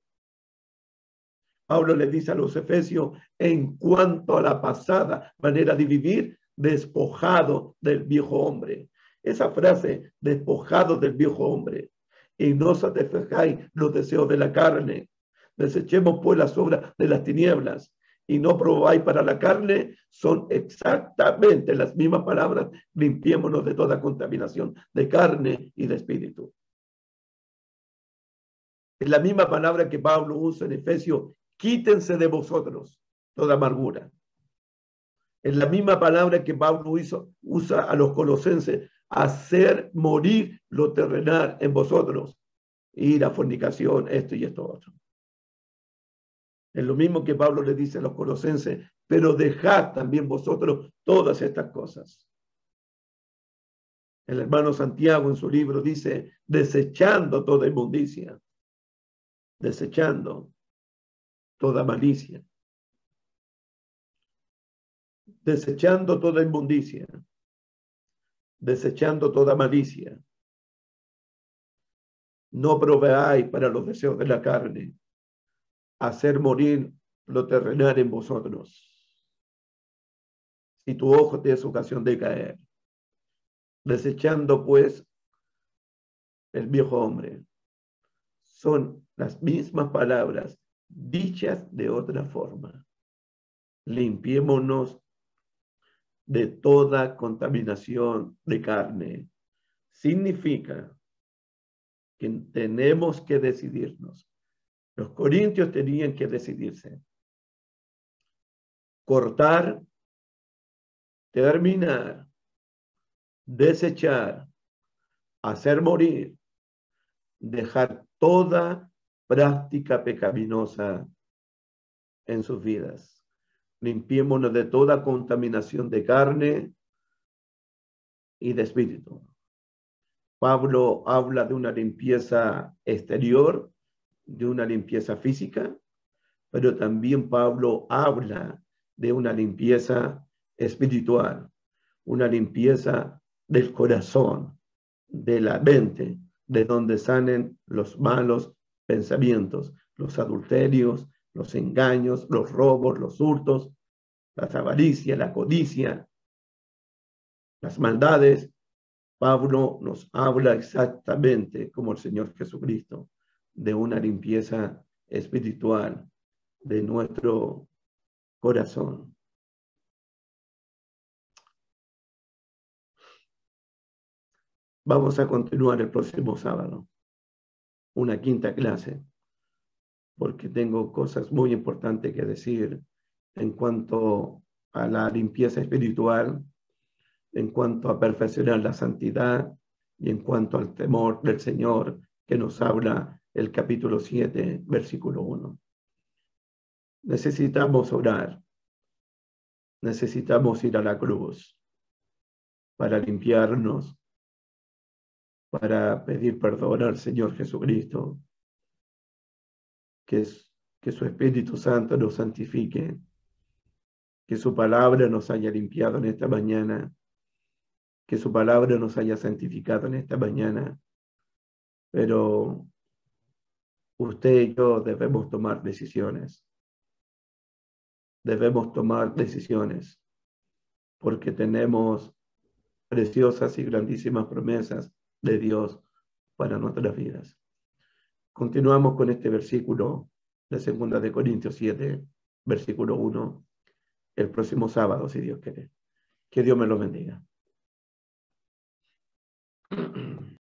Pablo le dice a los efesios, en cuanto a la pasada manera de vivir, despojado del viejo hombre. Esa frase, despojado del viejo hombre, y no satisfagáis los deseos de la carne. Desechemos pues las obras de las tinieblas y no probáis para la carne, son exactamente las mismas palabras, limpiémonos de toda contaminación de carne y de espíritu. Es la misma palabra que Pablo usa en Efesios, quítense de vosotros toda amargura. Es la misma palabra que Pablo usa a los colosenses, hacer morir lo terrenal en vosotros, y la fornicación, esto y esto otro. Es lo mismo que Pablo le dice a los colosenses, pero dejad también vosotros todas estas cosas. El hermano Santiago en su libro dice, desechando toda inmundicia, desechando toda malicia. desechando toda inmundicia, desechando toda malicia. No proveáis para los deseos de la carne, hacer morir lo terrenal en vosotros. Si tu ojo te es ocasión de caer, desechando pues el viejo hombre. Son las mismas palabras dichas de otra forma. Limpiémonos de toda contaminación de carne. Significa que tenemos que decidirnos. Los corintios tenían que decidirse. Cortar, terminar, desechar, hacer morir, dejar toda práctica pecaminosa en sus vidas. Limpiémonos de toda contaminación de carne y de espíritu. Pablo habla de una limpieza exterior, de una limpieza física, pero también Pablo habla de una limpieza espiritual, una limpieza del corazón, de la mente, de donde salen los malos pensamientos, los adulterios, los engaños, los robos, los hurtos, la avaricia, la codicia, las maldades. Pablo nos habla exactamente como el Señor Jesucristo de una limpieza espiritual de nuestro corazón. Vamos a continuar el próximo sábado, una quinta clase, porque tengo cosas muy importantes que decir en cuanto a la limpieza espiritual, en cuanto a perfeccionar la santidad y en cuanto al temor del Señor que nos habla el capítulo 7, versículo 1. Necesitamos orar, necesitamos ir a la cruz para limpiarnos, para pedir perdón al Señor Jesucristo, que su Espíritu Santo nos santifique, que su palabra nos haya limpiado en esta mañana, que su palabra nos haya santificado en esta mañana, pero usted y yo debemos tomar decisiones. Debemos tomar decisiones porque tenemos preciosas y grandísimas promesas de Dios para nuestras vidas. Continuamos con este versículo de 2 de Corintios 7, versículo 1, el próximo sábado, si Dios quiere. Que Dios me lo bendiga.